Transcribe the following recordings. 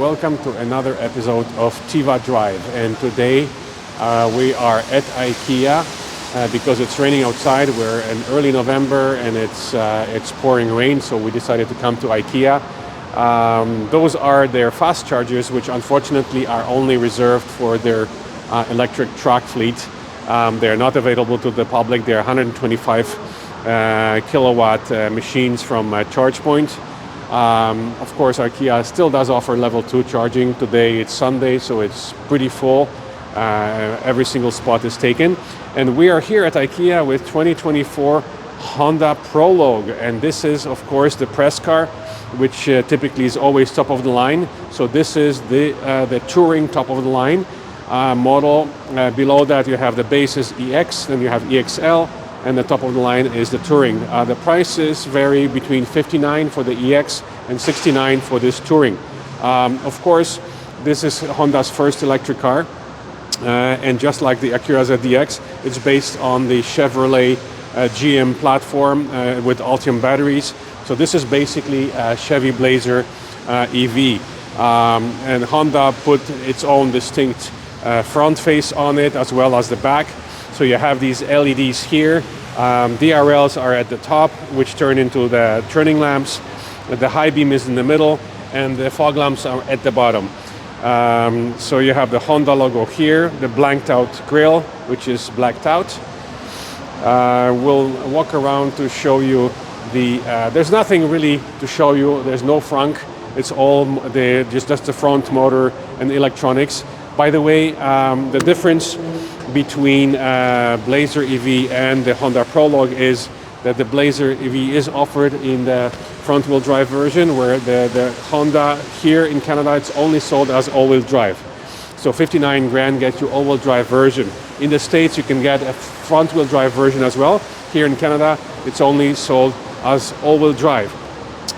welcome to another episode of Tiva Drive. And today we are at IKEA because it's raining outside. We're in early November and it's pouring rain, so we decided to come to IKEA. Those are their fast chargers, which unfortunately are only reserved for their electric truck fleet. They're not available to the public. They're 125 kilowatt machines from ChargePoint. Of course, IKEA still does offer level 2 charging. Today it's Sunday, so it's pretty full. Every single spot is taken. And we are here at IKEA with 2024 Honda Prologue. And this is, of course, the press car, which typically is always top of the line. So this is the touring top of the line model. Below that you have the basis EX, then you have EXL, and the top of the line is the touring. The prices vary between $59 for the EX and $69 for this touring. Of course, this is Honda's first electric car, and just like the Acura ZDX, it's based on the Chevrolet GM platform with Ultium batteries. So this is basically a Chevy Blazer EV, and Honda put its own distinct front face on it as well as the back. So you have these LEDs here. DRLs are at the top, which turn into the turning lamps. The high beam is in the middle, and the fog lamps are at the bottom. So you have the Honda logo here, the blanked out grille, which is blacked out. We'll walk around to show you the. There's nothing really to show you. There's no frunk. It's all just the front motor and electronics. By the way, the difference between Blazer EV and the Honda Prologue is that the Blazer EV is offered in the front-wheel drive version, where the Honda here in Canada, it's only sold as all-wheel drive. So 59 grand gets you all-wheel drive version. In the States, you can get a front-wheel drive version as well. Here in Canada, it's only sold as all-wheel drive.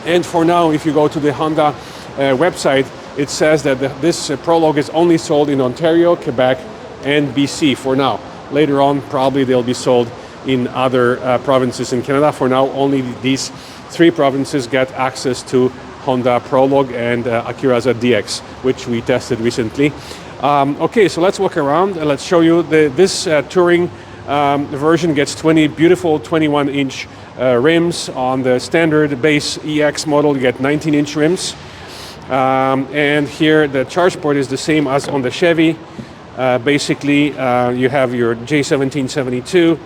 And for now, if you go to the Honda website, it says that this Prologue is only sold in Ontario, Quebec, and BC for now. Later on, probably they'll be sold in other provinces in Canada. For now, only these 3 provinces get access to Honda Prologue and Acura ZDX, which we tested recently. Okay, so let's walk around and let's show you this touring version gets beautiful 21-inch rims. On the standard base EX model, you get 19-inch rims. And here the charge port is the same as on the Chevy. Basically, you have your J1772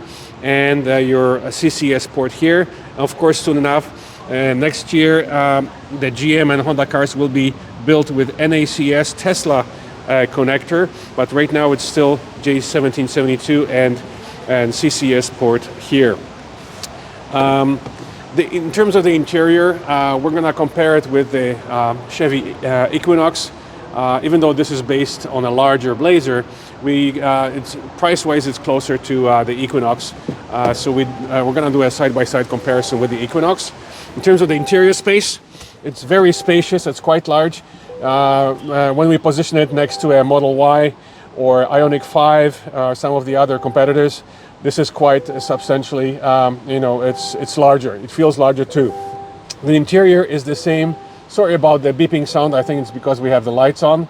and your CCS port here. Of course, soon enough, next year, the GM and Honda cars will be built with NACS Tesla connector, but right now it's still J1772 and CCS port here. In terms of the interior, we're going to compare it with the Chevy Equinox. Even though this is based on a larger Blazer, it's price-wise it's closer to the Equinox. So we're going to do a side-by-side comparison with the Equinox. In terms of the interior space, it's very spacious. It's quite large. When we position it next to a Model Y or Ioniq 5, some of the other competitors, this is quite substantially, it's larger. It feels larger too. The interior is the same. Sorry about the beeping sound. I think it's because we have the lights on.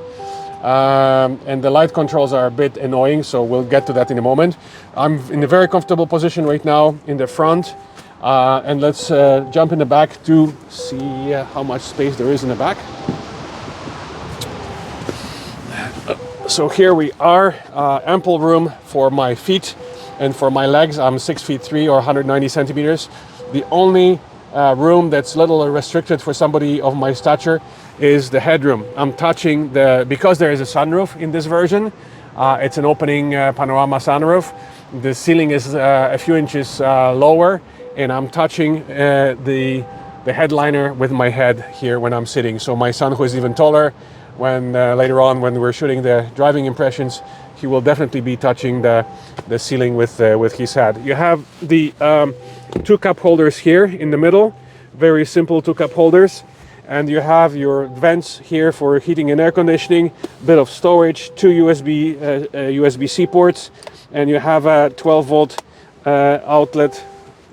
And the light controls are a bit annoying, so we'll get to that in a moment. I'm in a very comfortable position right now in the front. And let's jump in the back to see how much space there is in the back. So here we are, ample room for my feet and for my legs. I'm 6'3" or 190 centimeters. The only room that's a little restricted for somebody of my stature is the headroom. I'm touching because there is a sunroof in this version. It's an opening panorama sunroof. The ceiling is a few inches lower, and I'm touching the headliner with my head here when I'm sitting. So my son, who is even taller, when later on when we're shooting the driving impressions, he will definitely be touching the ceiling with his head. You have the 2 cup holders here in the middle, very simple 2 cup holders, and you have your vents here for heating and air conditioning, bit of storage, 2 USB-C ports, and you have a 12 volt outlet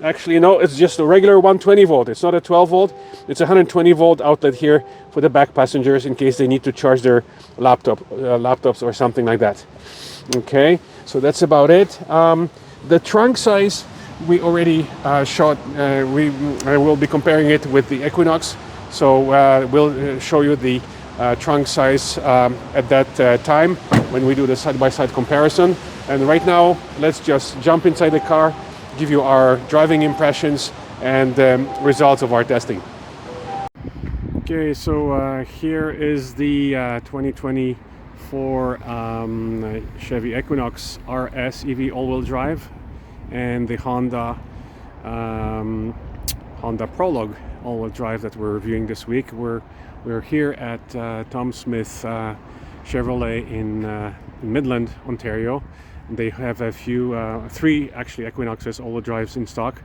Actually, no, it's just a regular 120 volt. It's not a 12 volt. It's a 120 volt outlet here for the back passengers in case they need to charge their laptops or something like that. Okay, so that's about it. The trunk size we already shot. I will be comparing it with the Equinox. So we'll show you the trunk size at that time when we do the side-by-side comparison. And right now, let's just jump inside the car, give you our driving impressions and results of our testing. Okay, so here is the 2024 Chevy Equinox RS EV all-wheel drive and the Honda Prologue all-wheel drive that we're reviewing this week. We're here at Tom Smith Chevrolet in Midland, Ontario. They have three actually Equinoxes all-wheel drives in stock.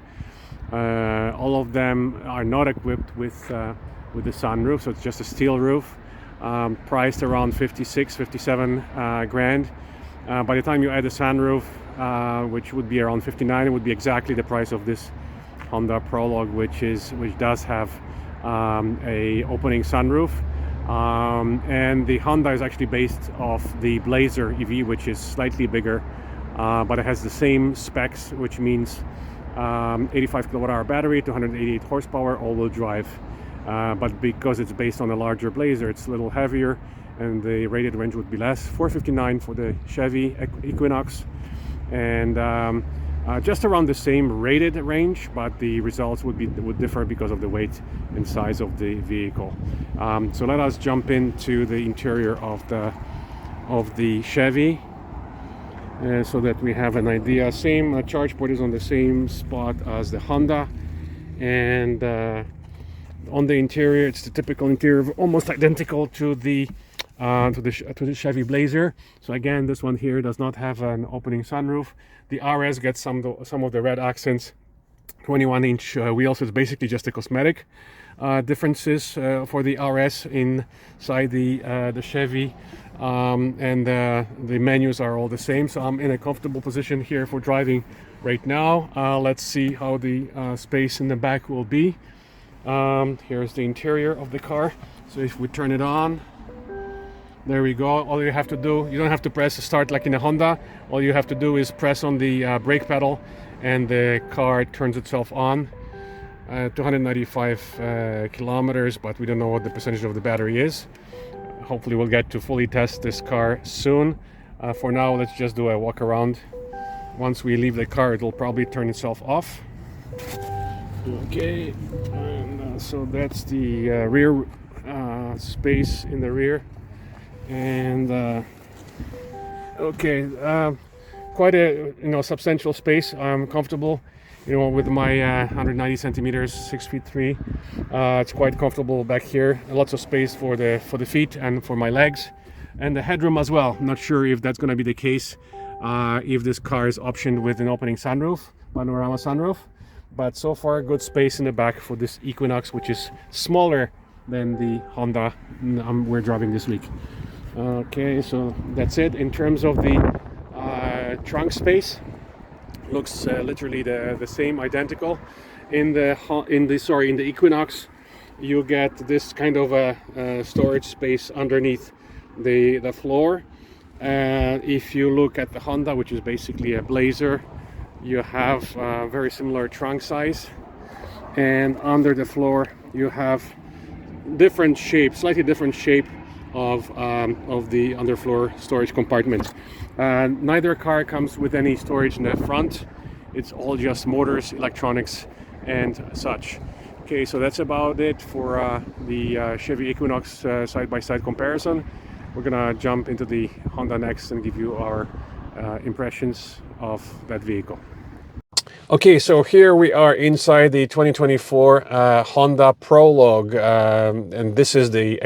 All of them are not equipped with the sunroof, so it's just a steel roof, priced around 57 grand. By the time you add the sunroof, which would be around 59, it would be exactly the price of this Honda Prologue, which does have a opening sunroof. And the Honda is actually based off the Blazer EV, which is slightly bigger, but it has the same specs, which means 85 kilowatt-hour battery, 288 horsepower, all-wheel drive. But because it's based on a larger Blazer, it's a little heavier, and the rated range would be less. 459 for the Chevy Equinox, and just around the same rated range, but the results would differ because of the weight and size of the vehicle. So let us jump into the interior of the Chevy, so that we have an idea. Same charge port is on the same spot as the Honda, and on the interior, it's the typical interior, almost identical to the Chevy Blazer. So again, this one here does not have an opening sunroof. The RS gets some of the red accents. 21-inch wheels is basically just a cosmetic differences for the RS inside the Chevy, and the menus are all the same. So I'm in a comfortable position here for driving right now. Let's see how the space in the back will be. Here's the interior of the car. So if we turn it on, there we go. All you have to do, you don't have to press start like in a Honda. All you have to do is press on the brake pedal and the car turns itself on. 295 kilometers, but we don't know what the percentage of the battery is. Hopefully we'll get to fully test this car soon. For now, let's just do a walk around. Once we leave the car, it'll probably turn itself off. Okay, and so that's the rear space in the rear. And okay, quite a substantial space. I'm comfortable, with my 190 centimeters, 6'3". It's quite comfortable back here. Lots of space for the feet and for my legs, and the headroom as well. I'm not sure if that's going to be the case if this car is optioned with an opening sunroof, panorama sunroof. But so far, good space in the back for this Equinox, which is smaller than the Honda we're driving this week. Okay, so that's it. In terms of the trunk space, looks literally the same, identical. In the Equinox, you get this kind of a storage space underneath the floor. If you look at the Honda, which is basically a Blazer, you have very similar trunk size, and under the floor you have different shape, slightly different shape of the underfloor storage compartment. Neither car comes with any storage in the front. It's all just motors, electronics, and such. Okay, so that's about it for the Chevy Equinox side-by-side comparison. We're gonna jump into the Honda next and give you our impressions of that vehicle. Okay, so here we are inside the 2024 Honda Prologue, and this is the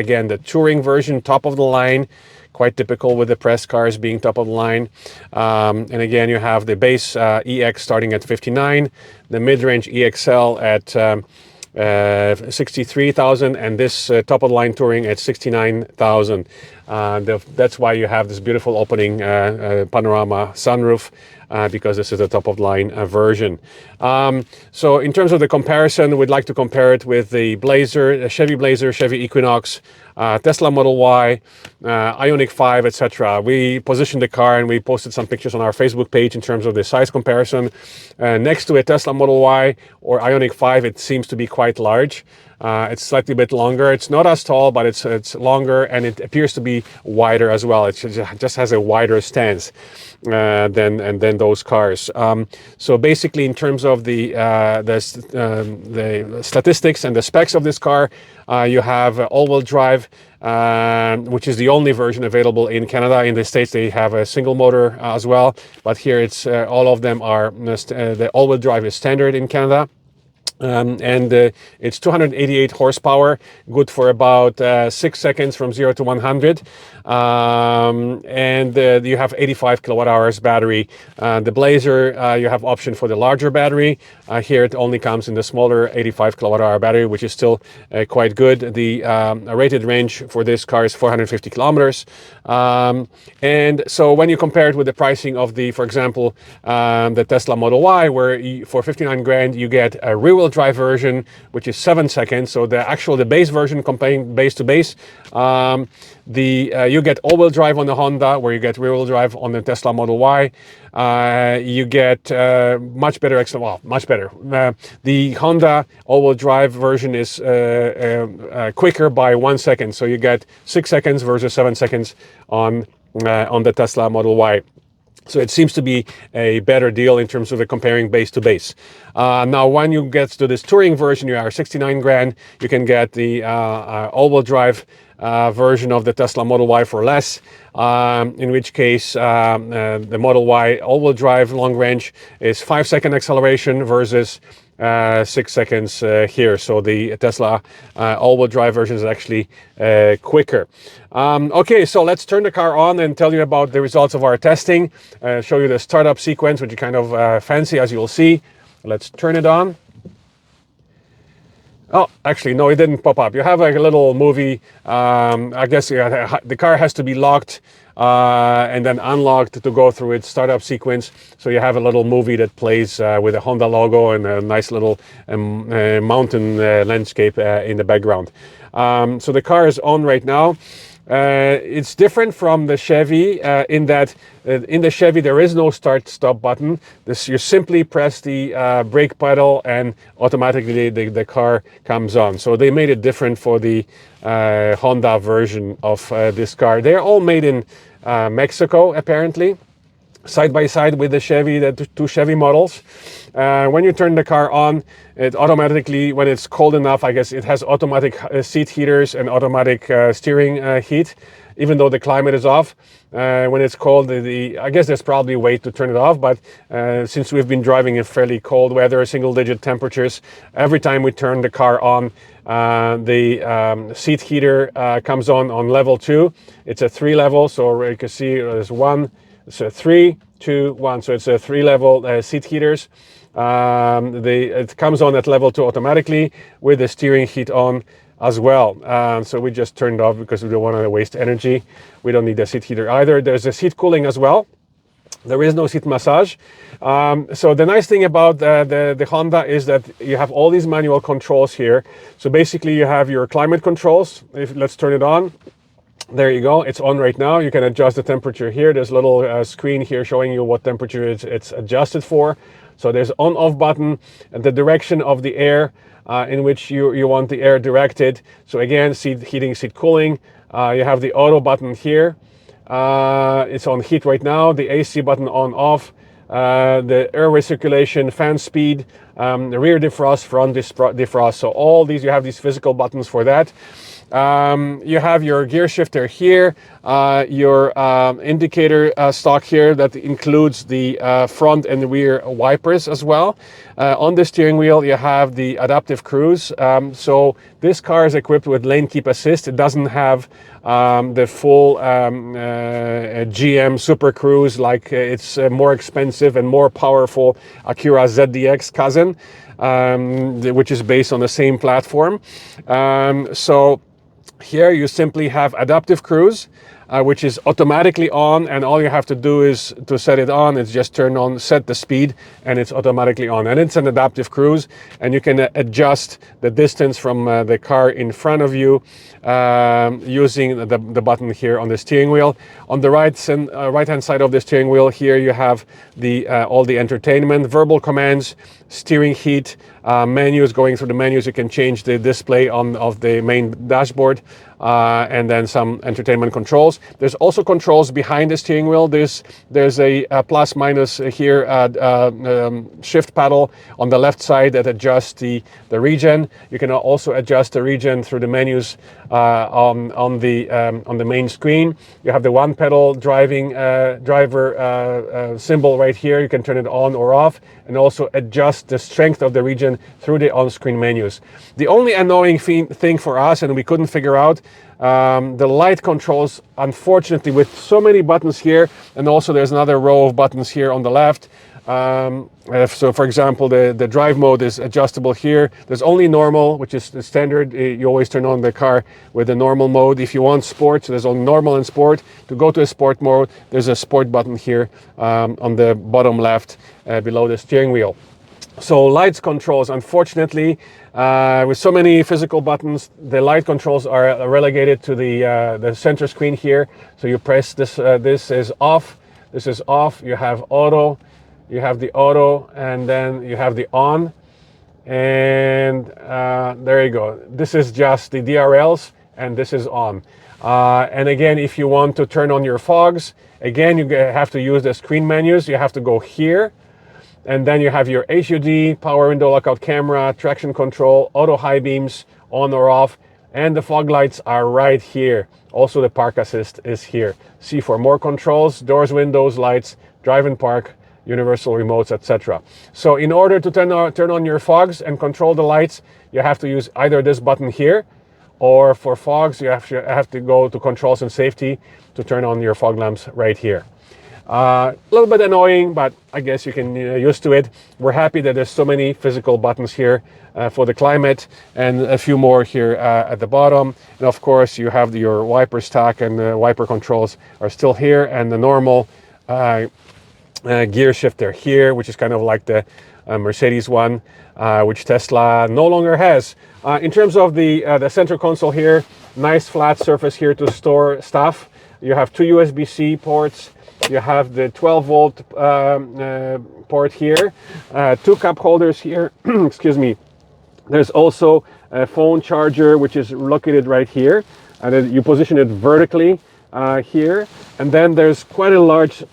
touring version, top of the line, quite typical with the press cars being top of the line. And again, you have the base EX starting at 59, the mid-range EXL at 63,000, and this top of the line touring at 69,000. That's why you have this beautiful opening panorama sunroof, because this is the top-of-line version. So in terms of the comparison, we'd like to compare it with the Blazer, Chevy Blazer, Chevy Equinox, Tesla Model Y, Ioniq 5, etc. We positioned the car and we posted some pictures on our Facebook page in terms of the size comparison. Next to a Tesla Model Y or Ioniq 5, it seems to be quite large. It's slightly bit longer. It's not as tall, but it's longer, and it appears to be wider as well. It just has a wider stance than those cars. So basically, in terms of the statistics and the specs of this car, you have all-wheel drive, which is the only version available in Canada. In the States, they have a single motor as well, but here it's all of them are the all-wheel drive is standard in Canada. It's 288 horsepower, good for about 6 seconds from 0 to 100. You have 85 kilowatt hours battery. The Blazer, you have option for the larger battery. Here it only comes in the smaller 85 kilowatt hour battery, which is still quite good. The rated range for this car is 450 kilometers. And so when you compare it with the pricing of the, for example, the Tesla Model Y, where for 59 grand you get a rear-wheel drive version, which is 7 seconds. So the base version, comparing base to base, you get all-wheel drive on the Honda, where you get rear-wheel drive on the Tesla Model Y. You get much better. The Honda all-wheel drive version is quicker by 1 second, so you get 6 seconds versus 7 seconds on the Tesla Model Y. So it seems to be a better deal in terms of the comparing base to base. Now, when you get to this touring version, you are 69 grand. You can get the all-wheel drive version of the Tesla Model Y for less, in which case the Model Y all-wheel drive long range is 5-second acceleration versus 6 seconds here. So the Tesla all-wheel drive version is actually quicker. Okay, so let's turn the car on and tell you about the results of our testing. Show you the startup sequence, which is kind of fancy, as you'll see. Let's turn it on. Oh, actually, no, it didn't pop up. You have like a little movie. I guess the car has to be locked and then unlocked to go through its startup sequence. So you have a little movie that plays with a Honda logo and a nice little mountain landscape in the background. So the car is on right now. It's different from the Chevy in that in the Chevy there is no start-stop button. You simply press the brake pedal and automatically the car comes on. So they made it different for the Honda version of this car. They're all made in Mexico, apparently, side by side with the Chevy, the two Chevy models. When you turn the car on, it automatically, when it's cold enough, I guess it has automatic seat heaters and automatic steering heat, even though the climate is off. When it's cold, I guess there's probably a way to turn it off, but since we've been driving in fairly cold weather, single-digit temperatures, every time we turn the car on, the seat heater comes on level 2. It's a 3-level, so you can see there's one. So 3, 2, 1. So it's a 3-level seat heaters. It comes on at level 2 automatically with the steering heat on as well. So we just turned off because we don't want to waste energy. We don't need the seat heater either. There's a seat cooling as well. There is no seat massage. So the nice thing about the Honda is that you have all these manual controls here. So basically you have your climate controls. Let's turn it on. There you go, it's on right now. You can adjust the temperature here. There's a little screen here showing you what temperature it's adjusted for. So there's on-off button and the direction of the air in which you want the air directed. So again, seat heating, seat cooling. You have the auto button here. It's on heat right now. The AC button on-off. The air recirculation, fan speed, the rear defrost, front defrost. So all these, you have these physical buttons for that. You have your gear shifter here, your indicator stock here that includes the front and rear wipers as well. On the steering wheel, you have the adaptive cruise. So this car is equipped with lane keep assist. It doesn't have the full GM Super Cruise, like it's more expensive and more powerful Acura ZDX cousin, which is based on the same platform. So Here you simply have adaptive cruise, which is automatically on, and all you have to do is to set it on. It's just turn on, set the speed, and it's automatically on. And it's an adaptive cruise, and you can adjust the distance from the car in front of you using the button here on the steering wheel. On the right-hand side of the steering wheel, here you have all the entertainment, verbal commands, steering heat, menus. Going through the menus, you can change the display of the main dashboard, and then some entertainment controls. There's also controls behind the steering wheel. There's a plus minus here shift paddle on the left side that adjusts the region. You can also adjust the region through the menus on the main screen. You have the one pedal driver symbol right here. You can turn it on or off, and also adjust the strength of the region through the on-screen menus. The only annoying thing for us, and we couldn't figure out, the light controls, unfortunately, with so many buttons here, and also there's another row of buttons here on the left. So for example, the drive mode is adjustable here. There's only normal, which is the standard. You always turn on the car with the normal mode. If you want sport, so there's only normal and sport. To go to a sport mode, there's a sport button here on the bottom left below the steering wheel. So lights controls, unfortunately, with so many physical buttons, the light controls are relegated to the center screen here. So you press this, this is off, this is off, you have auto, you have the auto, and then you have the on, and there you go. This is just the DRLs, and this is on. And again, if you want to turn on your fogs, again, you have to use the screen menus. You have to go here, and then you have your AWD, power window lockout camera, traction control, auto high beams, on or off, and the fog lights are right here. Also the park assist is here. See for more controls, doors, windows, lights, drive and park, universal remotes, etc. So in order to turn on your fogs and control the lights, you have to use either this button here, or for fogs, you have to go to controls and safety to turn on your fog lamps right here. A little bit annoying, but I guess you can used to it. We're happy that there's so many physical buttons here for the climate, and a few more here at the bottom. And of course, you have your wiper stack, and the wiper controls are still here, and the normal gear shifter here, which is kind of like the Mercedes one, which Tesla no longer has. In terms of the center console here, nice flat surface here to store stuff. You have two USB-C ports. You have the 12-volt port here, two cup holders here. Excuse me. There's also a phone charger, which is located right here, and then you position it vertically here. And then there's quite a large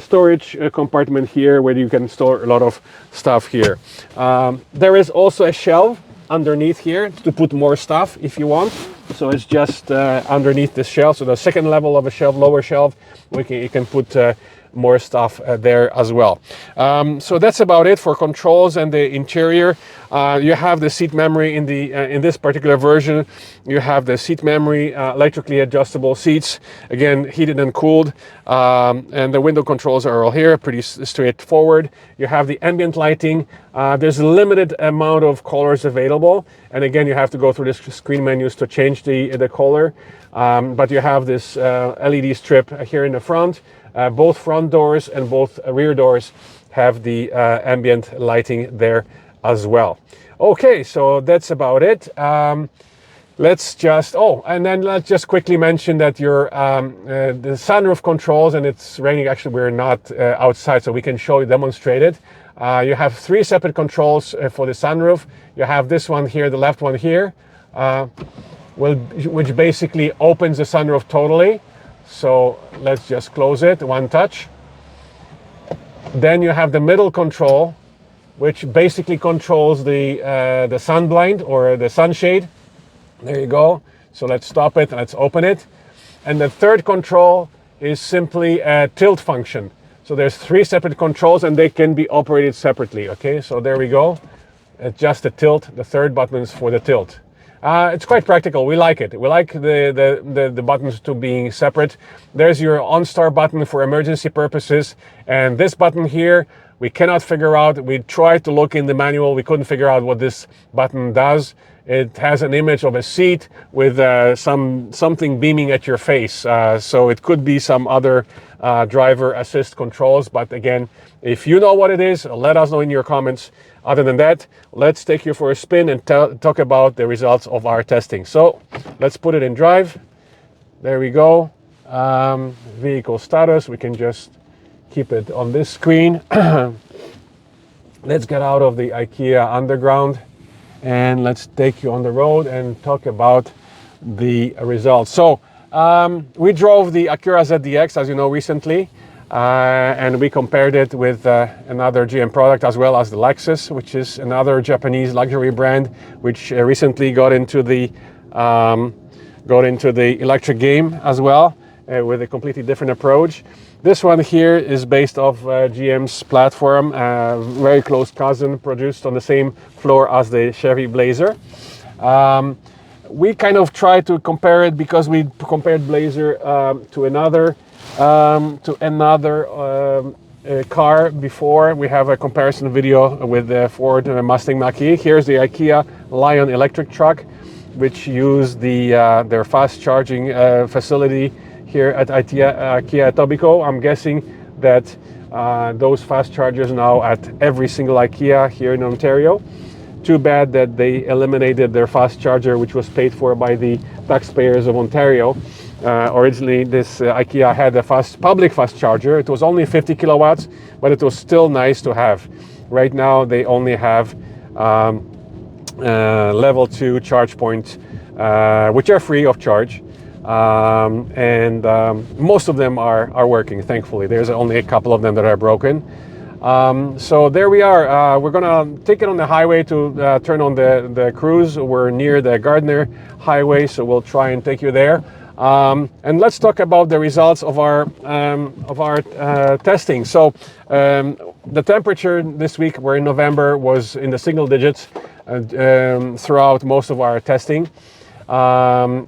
storage compartment here where you can store a lot of stuff here. There is also a shelf underneath here to put more stuff if you want. So it's just underneath this shelf. So the second level of a shelf, lower shelf, you can put more stuff there as well. So that's about it for controls and the interior. You have the seat memory in this particular version. You have the seat memory, electrically adjustable seats, again heated and cooled, and the window controls are all here, pretty straightforward. You have the ambient lighting. There's a limited amount of colors available, and again you have to go through the screen menus to change the color. But you have this LED strip here in the front. Both front doors and both rear doors have the ambient lighting there as well. Okay, so that's about it. Let's just quickly mention that your the sunroof controls, and it's raining. Actually, we're not outside, so we can demonstrate it. You have three separate controls for the sunroof. You have this one here, the left one here, which basically opens the sunroof totally. So let's just close it, one touch. Then you have the middle control, which basically controls the sun blind or the sunshade. There you go. So let's stop it, let's open it. And the third control is simply a tilt function. So there's three separate controls, and they can be operated separately. Okay, so there we go. It's just a tilt. The third button is for the tilt. It's quite practical. We like it. We like the buttons to being separate. There's your OnStar button for emergency purposes, and this button here we cannot figure out. We tried to look in the manual. We couldn't figure out what this button does. it has an image of a seat with something beaming at your face. So it could be some other driver assist controls. But again, if you know what it is, let us know in your comments. Other than that, let's take you for a spin and talk about the results of our testing. So let's put it in drive. There we go. Vehicle status. We can just keep it on this screen. Let's get out of the IKEA underground and let's take you on the road and talk about the results. So we drove the Acura ZDX, as you know, recently, and we compared it with another GM product, as well as the Lexus, which is another Japanese luxury brand, which recently got into the electric game as well, with a completely different approach. This one here is based off GM's platform, very close cousin, produced on the same floor as the Chevy Blazer. We kind of tried to compare it because we compared Blazer to another car before. We have a comparison video with the Ford Mustang Mach-E. Here's the IKEA Lion electric truck, which used their fast charging facility here at IKEA Etobicoke. I'm guessing that those fast chargers now at every single IKEA here in Ontario. Too bad that they eliminated their fast charger, which was paid for by the taxpayers of Ontario. Originally, this IKEA had a public fast charger. It was only 50 kilowatts, but it was still nice to have. Right now, they only have level 2 charge points, which are free of charge. Most of them are working, thankfully. There's only a couple of them that are broken. So there we are. We're gonna take it on the highway to turn on the cruise. We're near the Gardner Highway, so we'll try and take you there. And let's talk about the results of our testing. So the temperature this week, we're in November, was in the single digits throughout most of our testing. So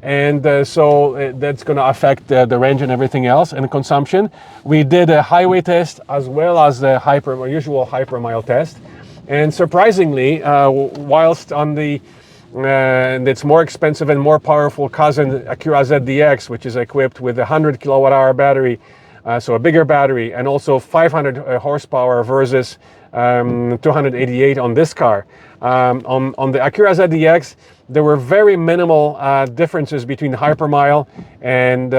that's going to affect the range and everything else and consumption. We did a highway test as well as the usual hypermile test. And surprisingly, whilst on the and it's more expensive and more powerful cousin Acura ZDX, which is equipped with a 100 kilowatt hour battery, so a bigger battery, and also 500 horsepower versus 288 on this car. On the Acura ZDX, there were very minimal differences between hypermile and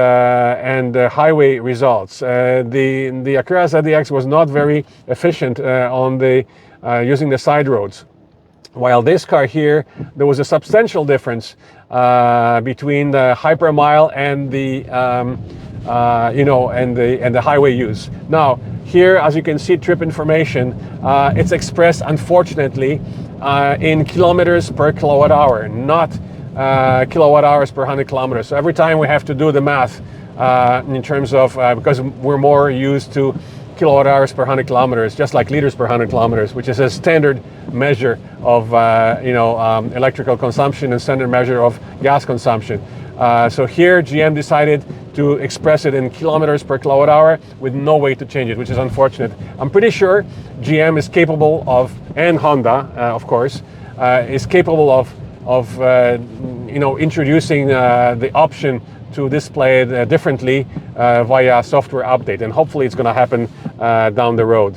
highway results. The Acura ZDX was not very efficient on using the side roads. While this car here, there was a substantial difference between the hypermile and the the highway use. Now here, as you can see, trip information, it's expressed unfortunately in kilometers per kilowatt hour, not kilowatt hours per 100 kilometers. So every time we have to do the math in terms of because we're more used to kilowatt hours per 100 kilometers, just like liters per 100 kilometers, which is a standard measure of electrical consumption and standard measure of gas consumption. So here GM decided to express it in kilometers per kilowatt hour with no way to change it, which is unfortunate. I'm pretty sure GM is capable of, and Honda, of course, is capable of introducing the option to display it differently via software update, and hopefully it's going to happen down the road.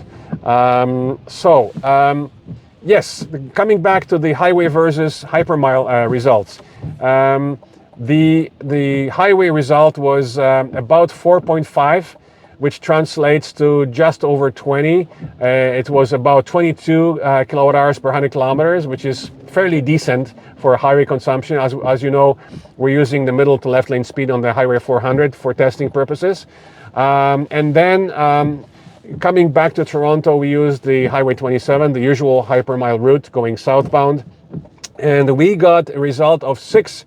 Yes, coming back to the highway versus hypermile results. The highway result was about 4.5, which translates to just over 20. It was about 22 kilowatt hours per 100 kilometers, which is fairly decent for highway consumption. As you know, we're using the middle to left lane speed on the Highway 400 for testing purposes. And then coming back to Toronto, we used the Highway 27, the usual hypermile route going southbound. And we got a result of 6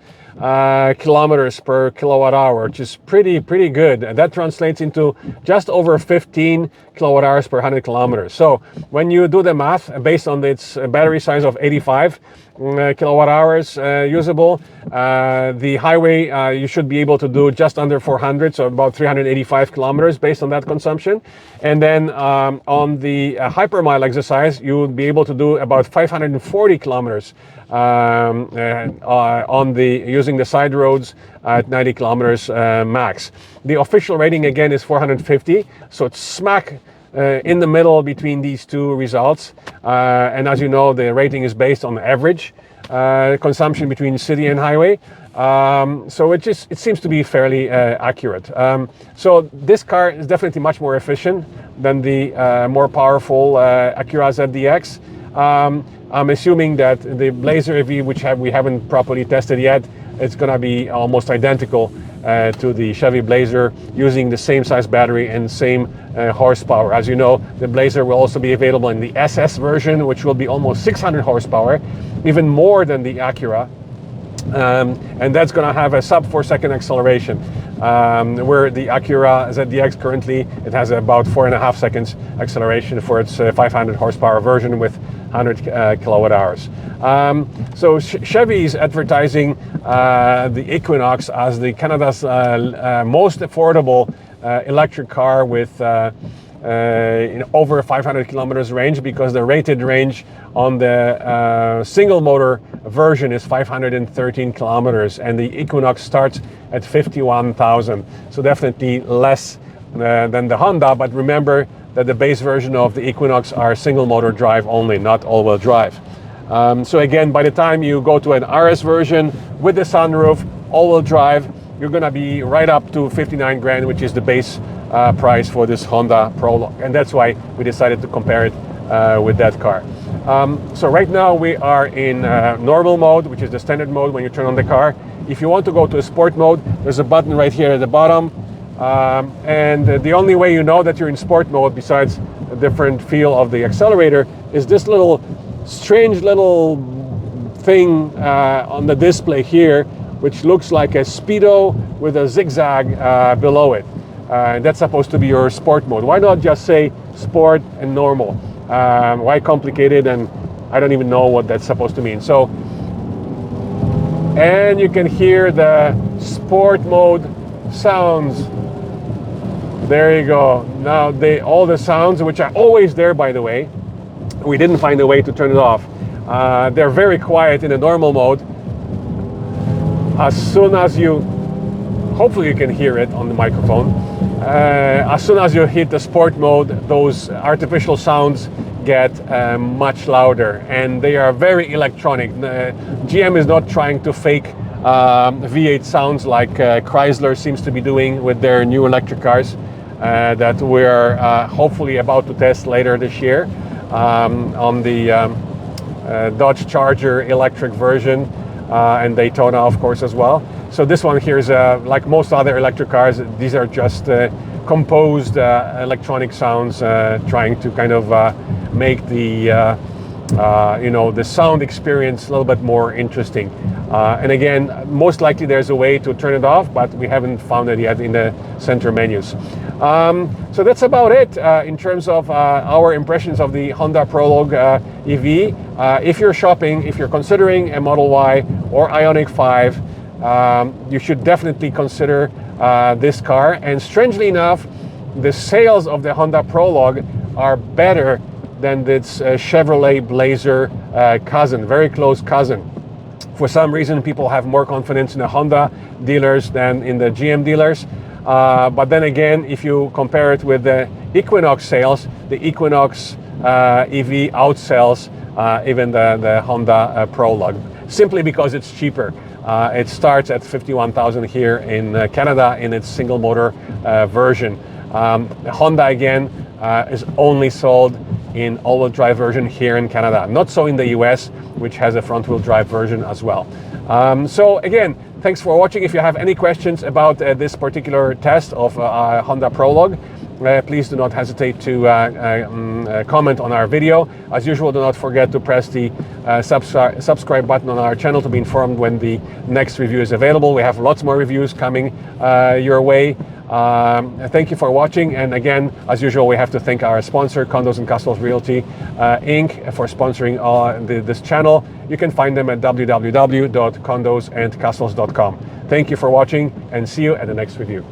kilometers per kilowatt hour, which is pretty good. And that translates into just over 15 kilowatt hours per 100 kilometers. So when you do the math based on its battery size of 85 kilowatt hours usable. The highway, you should be able to do just under 400, so about 385 kilometers based on that consumption. And then on the hypermile exercise, you would be able to do about 540 kilometers using the side roads at 90 kilometers max. The official rating again is 450, so it's smack in the middle between these two results. And as you know, the rating is based on average consumption between city and highway. So it seems to be fairly accurate. So this car is definitely much more efficient than the more powerful Acura ZDX. I'm assuming that the Blazer EV, which we haven't properly tested yet, it's going to be almost identical to the Chevy Blazer, using the same size battery and same horsepower. As you know, the Blazer will also be available in the SS version, which will be almost 600 horsepower, even more than the Acura. And that's going to have a sub 4-second acceleration, where the Acura ZDX currently, it has about 4.5 seconds acceleration for its 500 horsepower version with 100 kilowatt hours. So Chevy is advertising the Equinox as the Canada's most affordable electric car with over 500 kilometers range, because the rated range on the single motor version is 513 kilometers, and the Equinox starts at 51,000. So definitely less than the Honda, but remember that the base version of the Equinox are single motor drive only, not all-wheel drive. So again, by the time you go to an RS version with the sunroof, all-wheel drive, you're gonna be right up to 59 grand, which is the base price for this Honda Prologue. And that's why we decided to compare it with that car. So right now we are in normal mode, which is the standard mode when you turn on the car. If you want to go to a sport mode, there's a button right here at the bottom. And the only way you know that you're in sport mode, besides a different feel of the accelerator, is this little strange little thing on the display here, which looks like a Speedo with a zigzag below it. That's supposed to be your sport mode. Why not just say sport and normal? Why complicated? And I don't even know what that's supposed to mean. So, and you can hear the sport mode sounds. There you go. Now all the sounds, which are always there, by the way, we didn't find a way to turn it off. They're very quiet in the normal mode. As soon as you, hopefully you can hear it on the microphone. As soon as you hit the sport mode, those artificial sounds get much louder, and they are very electronic. GM is not trying to fake V8 sounds like Chrysler seems to be doing with their new electric cars that we're hopefully about to test later this year on the Dodge Charger electric version and Daytona, of course, as well. So this one here is like most other electric cars. These are just composed electronic sounds, trying to kind of make the the sound experience a little bit more interesting. And again, most likely there's a way to turn it off, but we haven't found it yet in the center menus. So that's about it in terms of our impressions of the Honda Prologue EV. If you're shopping, if you're considering a Model Y or Ioniq 5, you should definitely consider this car. And strangely enough, the sales of the Honda Prologue are better than its Chevrolet Blazer cousin, very close cousin. For some reason, people have more confidence in the Honda dealers than in the GM dealers. But then again, if you compare it with the Equinox sales, the Equinox EV outsells even the Honda Prologue, simply because it's cheaper. It starts at 51,000 here in Canada in its single motor version. Honda again is only sold in all-wheel drive version here in Canada, not so in the US, which has a front-wheel drive version as well. So again, thanks for watching. If you have any questions about this particular test of Honda Prologue, please do not hesitate to comment on our video. As usual, do not forget to press the subscribe button on our channel to be informed when the next review is available. We have lots more reviews coming your way. Thank you for watching, and again, as usual, we have to thank our sponsor, Condos and Castles Realty Inc., for sponsoring this channel. You can find them at www.condosandcastles.com. Thank you for watching, and see you at the next review.